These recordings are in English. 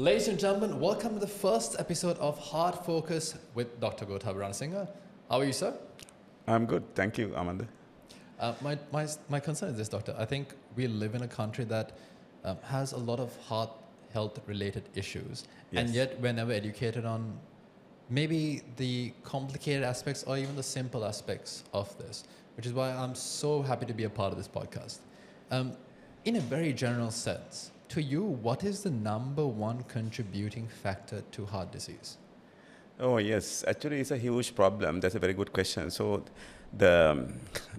Ladies and gentlemen, welcome to the first episode of Heart Focus with Dr. Gotabhaya Ranasinghe. How are you, sir? I'm good. Thank you, Amanda. My concern is this, doctor. I think we live in a country that has a lot of heart health related issues. Yes. And yet we're never educated on maybe the complicated aspects or even the simple aspects of this, which is why I'm so happy to be a part of this podcast. In a very general sense, to you, what is the number one contributing factor to heart disease? Oh, yes. Actually, it's a huge problem. That's a very good question. So, the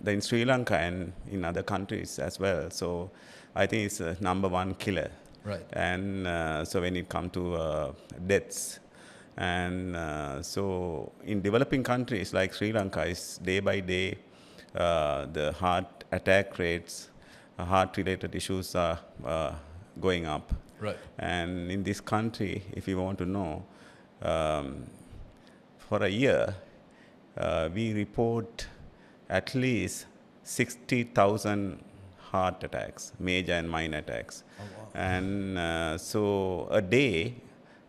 in Sri Lanka and in other countries as well. So, I think it's a number one killer. Right. And so when it comes to deaths, and so in developing countries like Sri Lanka, is day by day the heart attack rates, heart-related issues are going up. Right. And in this country, if you want to know, for a year, we report at least 60,000 heart attacks, major and minor attacks. Oh, wow. And so a day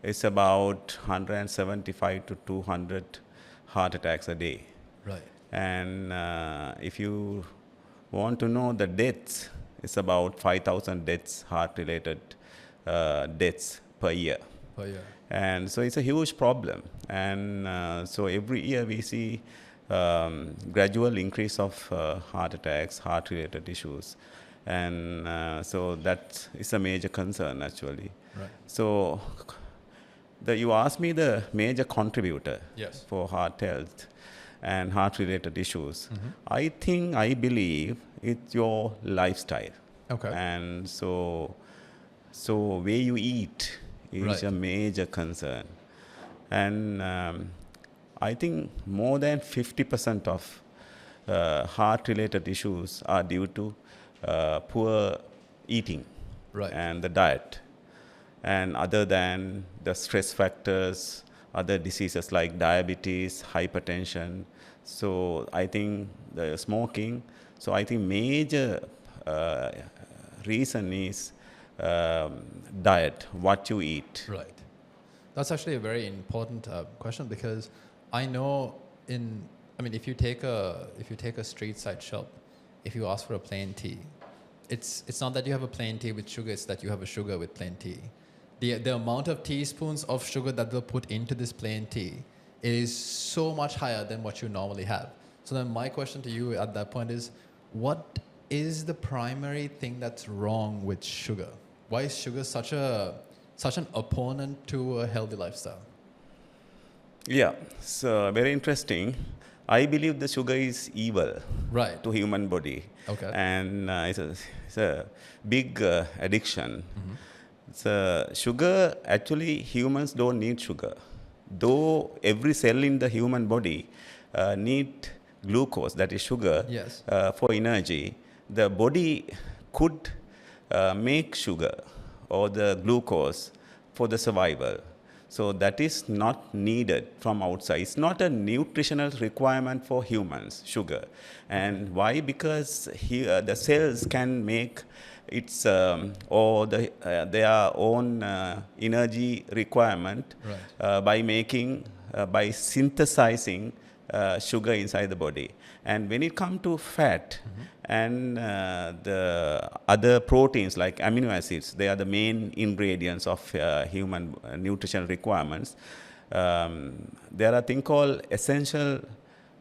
is about 175 to 200 heart attacks a day. Right. And if you want to know the deaths, it's about 5,000 deaths, heart-related deaths per year. Per year. And so it's a huge problem. And so every year we see gradual increase of heart attacks, heart-related issues. And so that is a major concern, actually. Right. So you asked me the major contributor Yes. for heart health and heart-related issues. Mm-hmm. I believe it's your lifestyle. Okay. And so where you eat is Right. a major concern. And I think more than 50% of heart-related issues are due to poor eating. Right. And the diet. And other than the stress factors, other diseases like diabetes, hypertension. So I think the smoking. So I think major reason is diet, what you eat. Right. That's actually a very important question, because I know if you take a street side shop, if you ask for a plain tea, it's not that you have a plain tea with sugar, it's that you have a sugar with plain tea. The amount of teaspoons of sugar that they'll put into this plain tea is so much higher than what you normally have. So then my question to you at that point is, what is the primary thing that's wrong with sugar? Why is sugar such an opponent to a healthy lifestyle? Yeah, so very interesting. I believe the sugar is evil, Right. to human body. Okay. And it's a big addiction. Mm-hmm. So sugar, actually humans don't need sugar. Though every cell in the human body need glucose, that is sugar, Yes. for energy. The body could make sugar or the glucose for the survival. So that is not needed from outside. It's not a nutritional requirement for humans, sugar. And why? Because the cells can make its or their own energy requirement Right. by synthesizing sugar inside the body. And when it comes to fat and the other proteins like amino acids, they are the main ingredients of human nutritional requirements. There are things called essential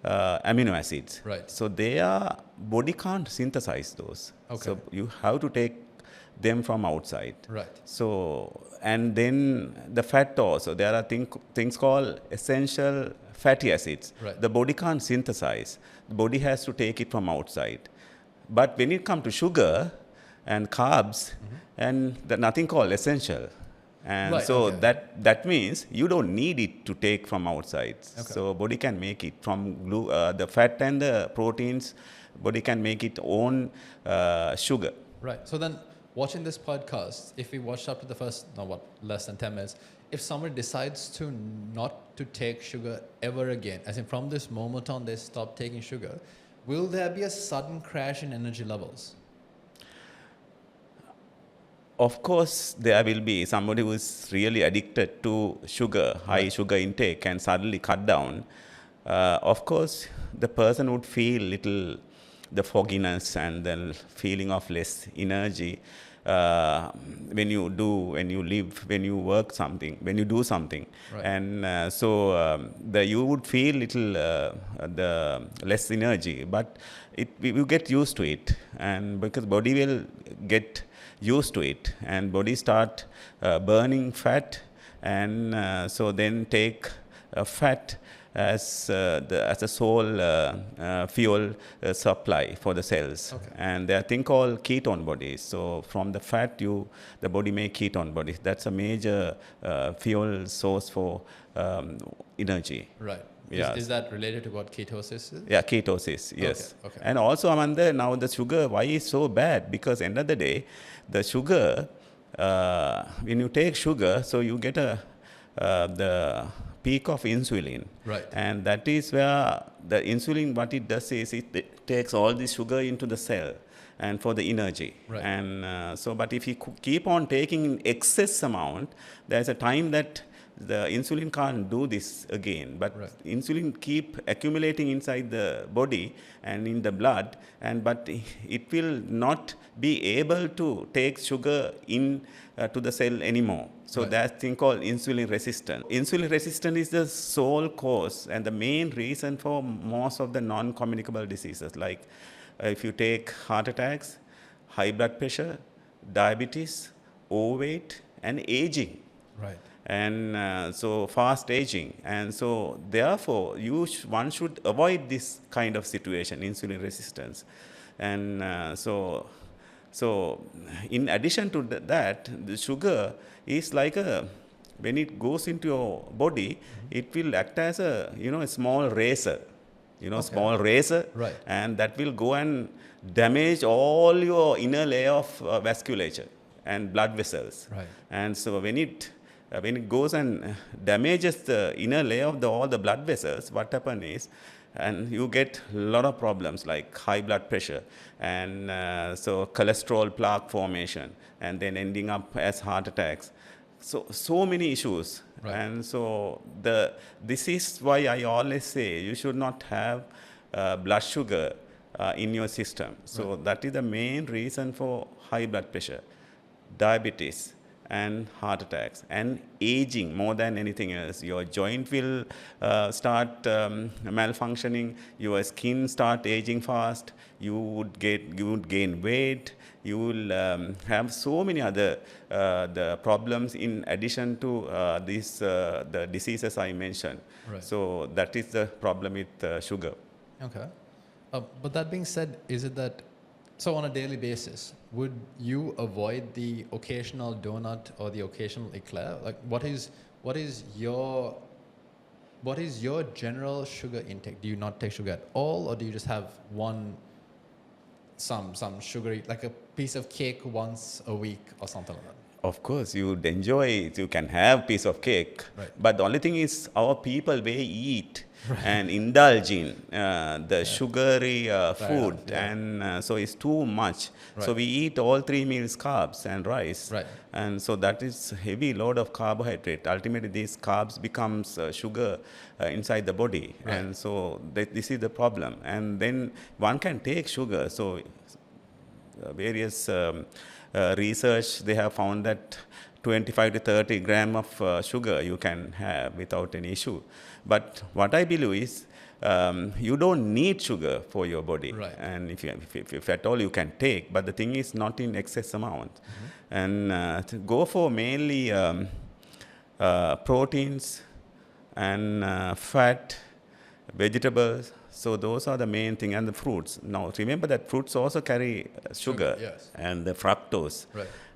amino acids. Right. So body can't synthesize those. Okay. So you have to take them from outside. Right. So, and then the fat also, there are things called essential fatty acids. Right. The body can't synthesize. The body has to take it from outside. But when it comes to sugar and carbs, and nothing called essential. And Right, so okay. that means you don't need it to take from outside. Okay. So body can make it from the fat and the proteins, body can make its own sugar. Right. So then, watching this podcast, if we watched up to the first, less than 10 minutes, if somebody decides to not to take sugar ever again, as in from this moment on they stop taking sugar, will there be a sudden crash in energy levels? Of course, there will be somebody who is really addicted to sugar, high sugar intake, and suddenly cut down. Of course, the person would feel little the fogginess and the feeling of less energy when you live, when you work something, when you do something, and you would feel little the less energy, but you get used to it, and because body will get used to it, and body start burning fat, and so then take fat as a sole fuel supply for the cells. And there are thing called ketone bodies. So from the fat, the body make ketone bodies. That's a major fuel source for energy. Right. Yeah. Is that related to what ketosis is? Yeah, ketosis, yes. Okay. And also, Amanda, now the sugar, why is so bad? Because end of the day, the sugar, when you take sugar, so you get the peak of insulin. Right. And that is where the insulin, what it does is it takes all the sugar into the cell and for the energy. Right. And but if you keep on taking excess amount, there's a time that the insulin can't do this again, but insulin keep accumulating inside the body and in the blood, but it will not be able to take sugar in to the cell anymore. So that's thing called insulin resistance. Insulin resistance is the sole cause and the main reason for most of the non-communicable diseases, like if you take heart attacks, high blood pressure, diabetes, overweight, and aging. Right. And so fast aging, and so therefore one should avoid this kind of situation, insulin resistance. And so in addition to that, the sugar is like when it goes into your body, it will act as a small razor, small razor, and that will go and damage all your inner layer of vasculature and blood vessels. And so when it goes and damages the inner layer of all the blood vessels, what happens is, and you get a lot of problems like high blood pressure, and so cholesterol plaque formation, and then ending up as heart attacks. So many issues. And so this is why I always say you should not have blood sugar in your system. So that is the main reason for high blood pressure, diabetes, and heart attacks, and aging more than anything else. Your joint will start malfunctioning, your skin start aging fast, you would gain weight, you will have so many other the problems in addition to the diseases I mentioned. So that is the problem with sugar. Okay. But that being said, is it that, so on a daily basis, would you avoid the occasional donut or the occasional eclair? Like, what is your general sugar intake? Do you not take sugar at all, or do you just have some sugary, like a piece of cake once a week or something like that? Of course, you would enjoy it. You can have piece of cake, but the only thing is our people, they eat and indulge in the sugary food, and so it's too much. So we eat all 3 meals carbs and rice, and so that is heavy load of carbohydrate. Ultimately, these carbs becomes sugar inside the body, and so this is the problem. And then one can take sugar. So various research, they have found that 25 to 30 grams of sugar you can have without any issue. But what I believe is you don't need sugar for your body. And if at all you can take, but the thing is not in excess amount. And to go for mainly proteins and fat, vegetables. So those are the main thing, and the fruits. Now remember that fruits also carry sugar and the fructose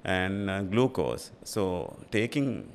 and glucose. So taking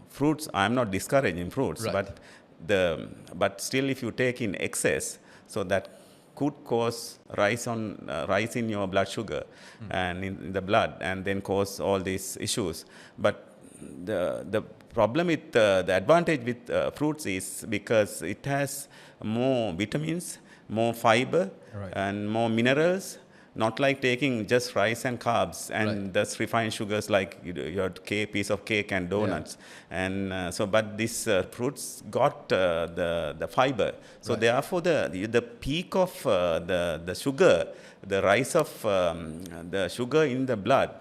fruits, I'm not discouraging fruits, but still if you take in excess, so that could cause rise in your blood sugar and in the blood, and then cause all these issues. But the problem with the advantage with fruits is because it has more vitamins, more fiber, and more minerals, Not like taking just rice and carbs and Right. that's refined sugars like your piece of cake and donuts. And but these fruits got the fiber. So Right. therefore, the peak of the sugar, the rise of the sugar in the blood,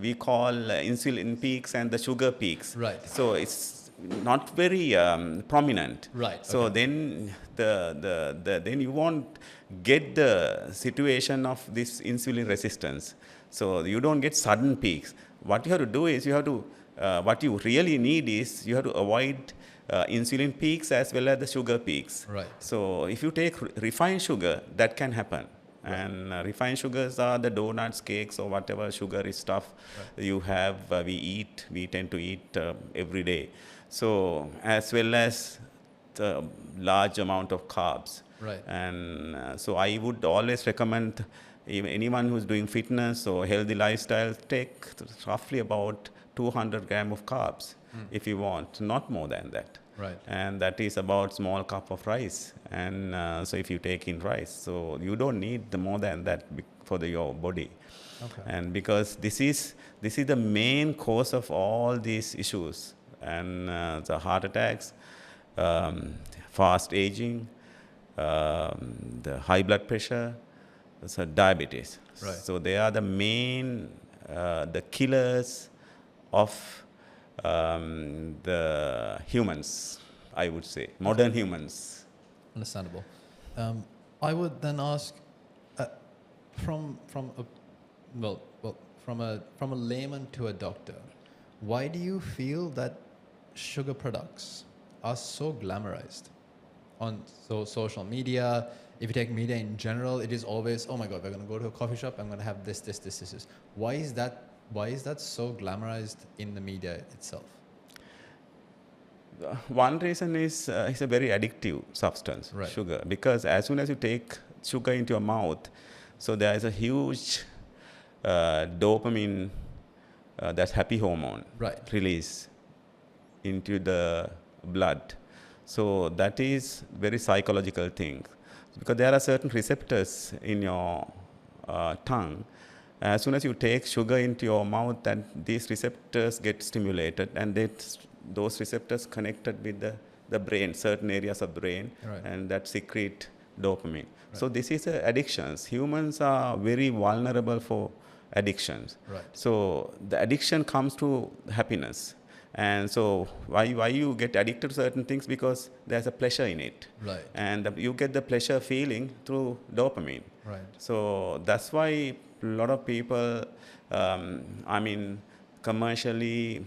we call insulin peaks and the sugar peaks. Right. So it's not very prominent. Right, So okay. then then you won't get the situation of this insulin resistance. So you don't get sudden peaks. What you have to do is you have to what you really need is you have to avoid insulin peaks as well as the sugar peaks. Right. So if you take refined sugar, that can happen. And refined sugars are the donuts, cakes, or whatever sugary stuff you have, we tend to eat every day. So as well as the large amount of carbs. Right. And so I would always recommend anyone who's doing fitness or healthy lifestyle, take roughly about 200 grams of carbs if you want, not more than that. Right. And that is about small cup of rice. And so if you take in rice, so you don't need more than that for your body. Okay. And because this is the main cause of all these issues, and the heart attacks, fast aging, the high blood pressure, so diabetes. Right. So they are the main the killers of the humans, I would say, modern humans. Understandable. I would then ask, from a layman to a doctor, why do you feel that sugar products are so glamorized on social media? If you take media in general, it is always, oh my God, we're going to go to a coffee shop, I'm going to have this. Why is that so glamorized in the media itself? One reason is it's a very addictive substance, Right. sugar, because as soon as you take sugar into your mouth, so there is a huge dopamine, that happy hormone, Right. release into the blood. So that is very psychological thing, because there are certain receptors in your tongue. As soon as you take sugar into your mouth, then these receptors get stimulated, and those receptors connected with the brain, certain areas of brain, Right. and that secrete dopamine. So this is addictions. Humans are very vulnerable for addictions. Right. So the addiction comes to happiness. And so why you get addicted to certain things? Because there's a pleasure in it. Right. And you get the pleasure feeling through dopamine. Right. So that's why a lot of people, commercially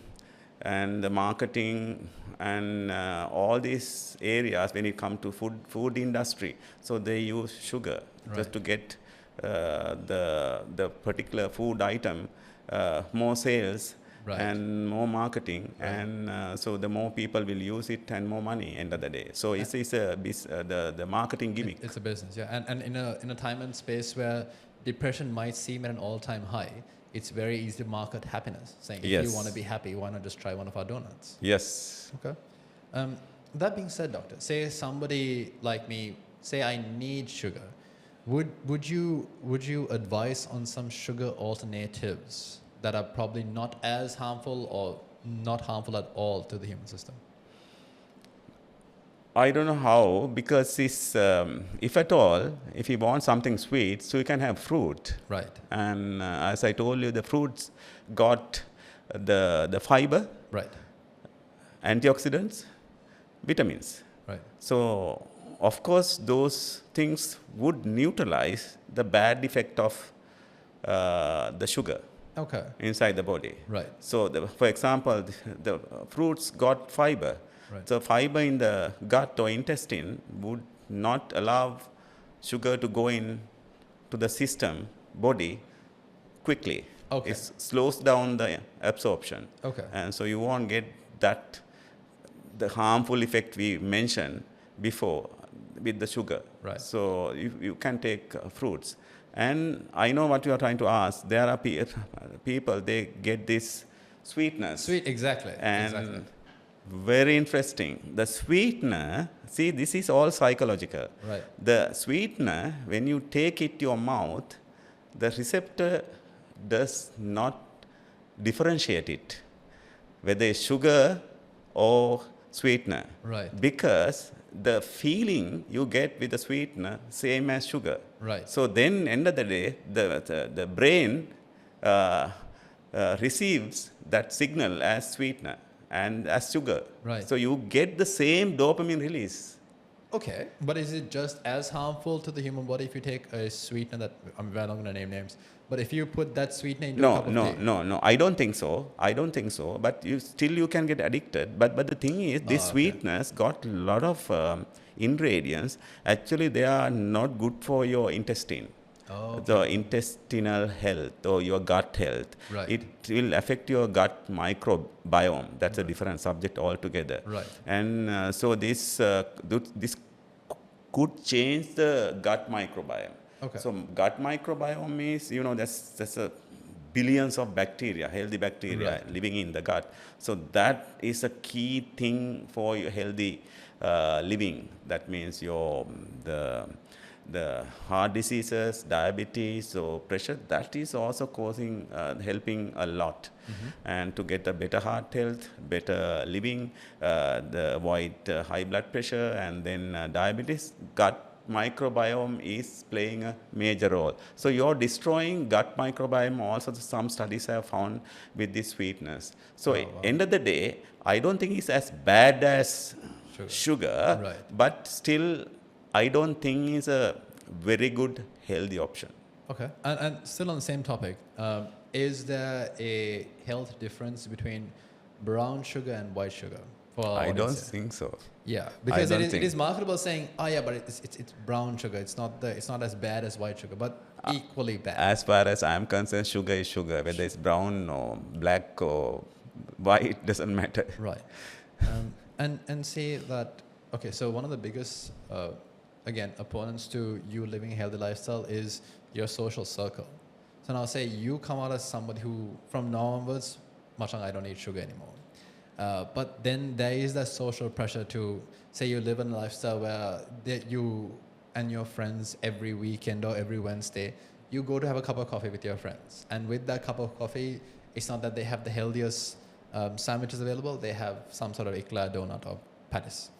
and the marketing and all these areas, when it comes to food industry, so they use sugar just to get the particular food item more sales. Right. And more marketing, and so the more people will use it and more money end of the day. So it's the marketing gimmick. It's a business, yeah. And in a time and space where depression might seem at an all-time high, it's very easy to market happiness, saying if you want to be happy, why not just try one of our donuts? Yes. Okay. That being said, doctor, say somebody like me, say I need sugar, would you advise on some sugar alternatives that are probably not as harmful or not harmful at all to the human system? I don't know how, because if at all, if you want something sweet, so you can have fruit. Right. And as I told you, the fruits got the fiber, Right. antioxidants, vitamins. Right. So, of course, those things would neutralize the bad effect of the sugar. Okay. Inside the body. Right. So, for example, the fruits got fiber. Right. So, fiber in the gut or intestine would not allow sugar to go in to the system, body, quickly. Okay. It slows down the absorption. Okay. And so, you won't get the harmful effect we mentioned before with the sugar. Right. So, you can take fruits. And I know what you are trying to ask. There are people, they get this sweetness. Sweet, exactly. And exactly. very interesting. The sweetener, see, this is all psychological. Right. The sweetener, when you take it to your mouth, the receptor does not differentiate it, whether it's sugar or sweetener. Right. Because the feeling you get with the sweetener, same as sugar. Right. So then, end of the day, the brain receives that signal as sweetener and as sugar. Right. So you get the same dopamine release. Okay, but is it just as harmful to the human body if you take a sweetener that I'm not going to name names, but if you put that sweetener into a No, cup of no, tea? no. I don't think so. I don't think so. But you can get addicted. But the thing is, this okay. sweetness got a lot of ingredients. Actually, they are not good for your intestine. Oh, The intestinal health or your gut health. Right. It will affect your gut microbiome. That's a different subject altogether. Right. And so this could change the gut microbiome. Okay. So gut microbiome is, that's a billions of bacteria, healthy bacteria Right. living in the gut. So that is a key thing for your healthy living. That means the heart diseases, diabetes, or pressure, that is also helping a lot. And to get a better heart health, better living, avoid high blood pressure, and then diabetes, gut microbiome is playing a major role. So you're destroying gut microbiome. Also, some studies have found with this sweetness. So end of the day, I don't think it's as bad as sugar, Right. but still, I don't think it's a very good healthy option. Okay, and still on the same topic, is there a health difference between brown sugar and white sugar? For our I don't audience here? think so. Yeah, because don't it think. is marketable saying, oh yeah, but it's brown sugar. It's not as bad as white sugar, but equally bad. As far as I'm concerned, sugar is sugar. Whether it's brown or black or white, doesn't matter. Right. And say that, okay, so one of the biggest, again, opponents to you living a healthy lifestyle is your social circle. So now say you come out as somebody who, from now onwards, Machang, I don't eat sugar anymore. But then there is that social pressure to, say you live in a lifestyle where you and your friends every weekend or every Wednesday, you go to have a cup of coffee with your friends. And with that cup of coffee, it's not that they have the healthiest sandwiches available, they have some sort of eclair donut or patties.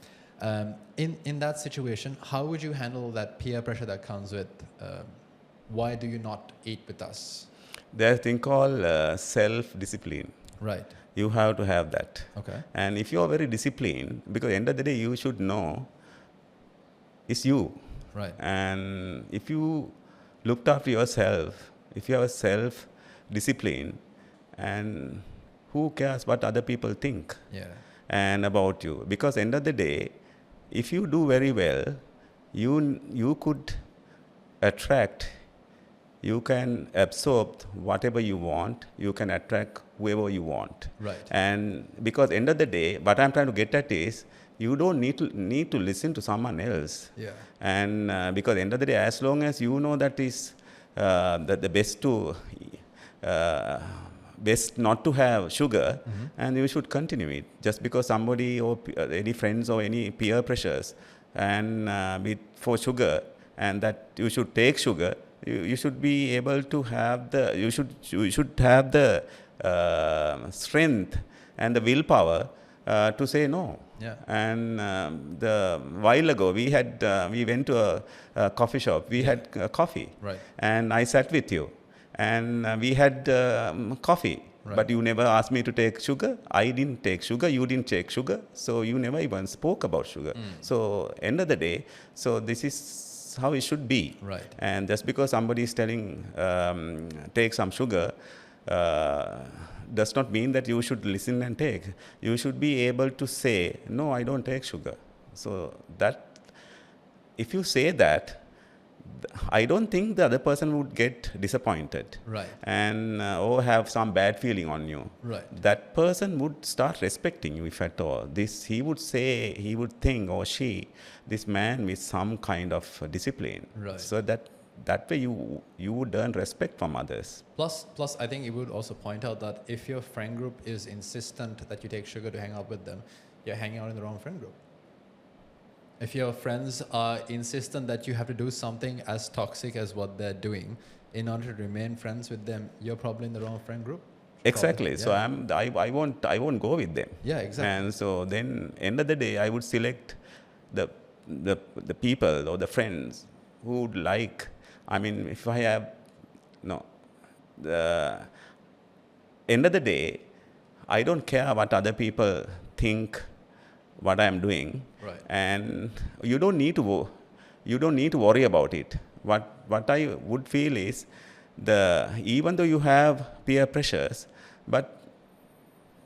In that situation, how would you handle that peer pressure that comes with, why do you not eat with us? There's a thing called self-discipline. Right. You have to have that. Okay. And if you are very disciplined, because at the end of the day, you should know it's you. Right. And if you looked after yourself, if you have self-discipline, and who cares what other people think and about you? Because end of the day, if you do very well, you could attract, you can absorb whatever you want, you can attract whoever you want. Right. And because end of the day, what I'm trying to get at is, you don't need to listen to someone else. Yeah. And because end of the day, as long as you know that is the best not to have sugar, and you should continue it. Just because somebody or any friends or any peer pressures and for sugar, and that you should take sugar, you should be able to have you should have the strength and the willpower to say no. Yeah. And the while ago we went to a coffee shop. We had coffee. Right. And I sat with you, and we had coffee. Right. But you never asked me to take sugar. I didn't take sugar. You didn't take sugar. So you never even spoke about sugar. So end of the day, so this is how it should be. Right. And just because somebody is telling take some sugar, does not mean that you should listen and take. You should be able to say, no, I don't take sugar. So that, if you say that, I don't think the other person would get disappointed. Right. And or have some bad feeling on you. Right. That person would start respecting you, if at all. He would think, or she, this man with some kind of discipline. Right. So that way you would earn respect from others. Plus, I think it would also point out that if your friend group is insistent that you take sugar to hang out with them, you're hanging out in the wrong friend group. If your friends are insistent that you have to do something as toxic as what they're doing, in order to remain friends with them, you're probably in the wrong friend group. Exactly. Probably, So yeah. I won't go with them. Yeah, exactly. And so then end of the day, I would select the the people or the friends who would like. I mean, if I have no, the end of the day, I don't care what other people think, what I am doing, Right. and you don't need to you don't need to worry about it. What I would feel is even though you have peer pressures, but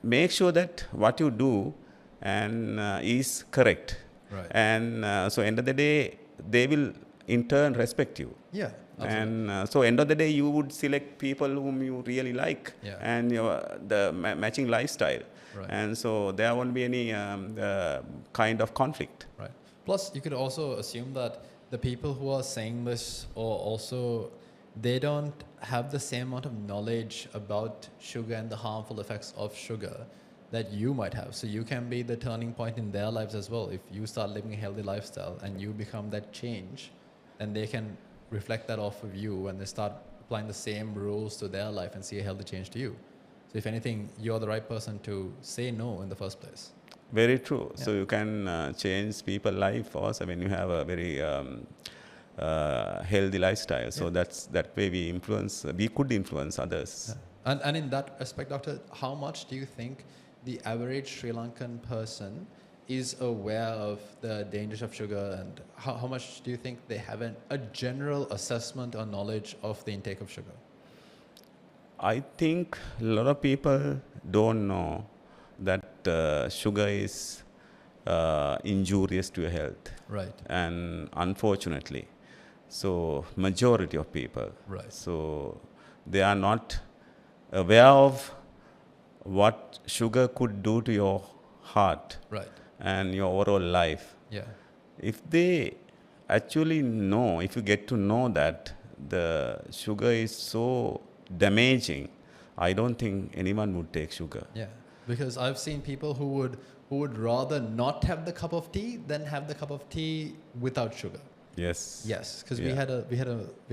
make sure that what you do and is correct. Right. And so end of the day, they will in turn respect you. Yeah. Absolutely. And so end of the day, you would select people whom you really like, Yeah. and the matching lifestyle. Right. And so there won't be any kind of conflict. Right. Plus, you could also assume that the people who are saying this, or also, they don't have the same amount of knowledge about sugar and the harmful effects of sugar that you might have. So you can be the turning point in their lives as well. If you start living a healthy lifestyle and you become that change, then they can reflect that off of you when they start applying the same rules to their life and see a healthy change to you. So if anything, you're the right person to say no in the first place. Very true. Yeah. So you can change people's life also when you have a very healthy lifestyle. So that way we could influence others. Yeah. And in that aspect, Doctor, how much do you think the average Sri Lankan person is aware of the dangers of sugar, and how much do you think they have a general assessment or knowledge of the intake of sugar? I think a lot of people don't know that sugar is injurious to your health. Right. And unfortunately, so majority of people, Right. so they are not aware of what sugar could do to your heart Right. and your overall life. Yeah. If they actually know, if you get to know that the sugar is so damaging, I don't think anyone would take sugar. Yeah. Because I've seen people who would rather not have the cup of tea than have the cup of tea without sugar. Yes. Yes, because Yeah. we had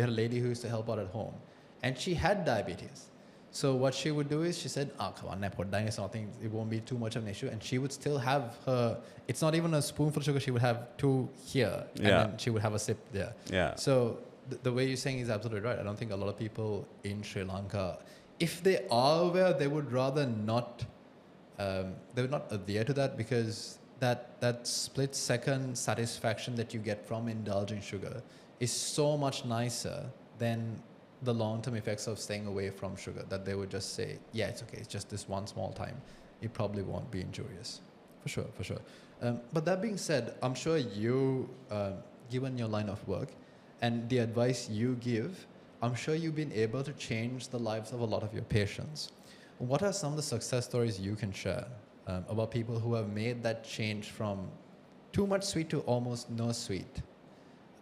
a lady who used to help out at home, and she had diabetes. So what she would do is she said, "Ah, come on, it's nothing. It won't be too much of an issue." And she would still have her. It's not even a spoonful of sugar. She would have two here, and Yeah. then she would have a sip there. Yeah. So the way you're saying is absolutely right. I don't think a lot of people in Sri Lanka, if they are aware, they would rather not. They would not adhere to that, because that split second satisfaction that you get from indulging sugar is so much nicer than the long-term effects of staying away from sugar, that they would just say, yeah, it's okay, it's just this one small time. It probably won't be injurious. For sure, for sure. But that being said, I'm sure you, given your line of work and the advice you give, I'm sure you've been able to change the lives of a lot of your patients. What are some of the success stories you can share about people who have made that change from too much sweet to almost no sweet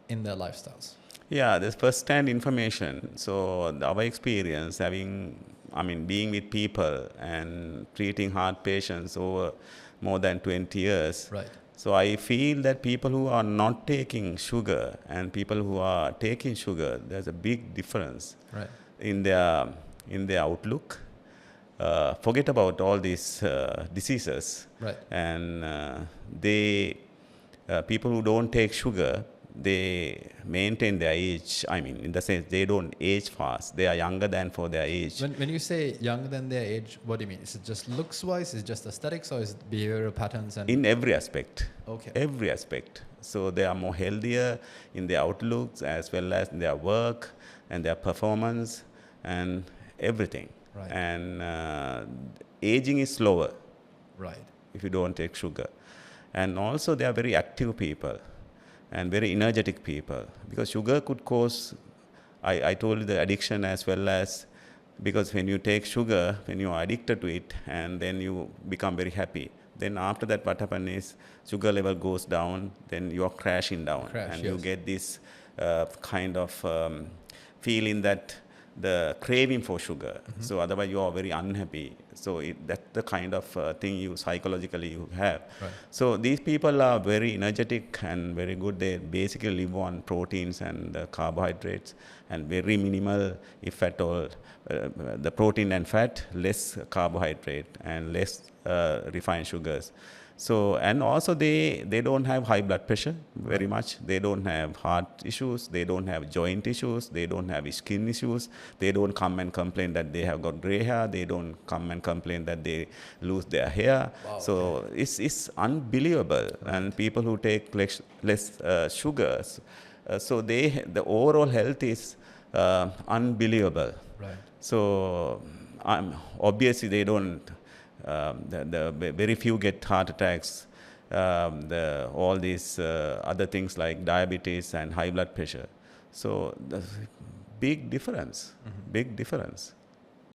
in their lifestyles? Yeah, there's first-hand information. So our experience being with people and treating heart patients over more than 20 years. Right. So I feel that people who are not taking sugar and people who are taking sugar, there's a big difference Right. in their outlook. Forget about all these diseases. Right. And people who don't take sugar, they maintain their age. I mean, in the sense, they don't age fast. They are younger than for their age. When you say younger than their age, what do you mean? Is it just looks-wise? Is it just aesthetics, or is it behavioral patterns? And In every aspect. Okay. Every aspect. So they are more healthier in their outlooks as well as in their work and their performance and everything. Right. And aging is slower Right. if you don't take sugar. And also they are very active people and very energetic people, because sugar could cause, I told you, the addiction as well as, because when you take sugar, when you are addicted to it and then you become very happy, then after that what happens is sugar level goes down, then you are crashing down. Crash, and yes. you get this kind of feeling that the craving for sugar. So otherwise you are very unhappy. So that's the kind of thing you psychologically you have. Right. So these people are very energetic and very good. They basically live on proteins and carbohydrates and very minimal, if at all, the protein and fat, less carbohydrate and less refined sugars. So, and also they don't have high blood pressure very much. They don't have heart issues. They don't have joint issues. They don't have skin issues. They don't come and complain that they have got gray hair. They don't come and complain that they lose their hair. Wow, so it's unbelievable. Right. And people who take less sugars, so the overall health is unbelievable. Right. So obviously they don't. The very few get heart attacks. All these other things like diabetes and high blood pressure. So the big difference. Big difference.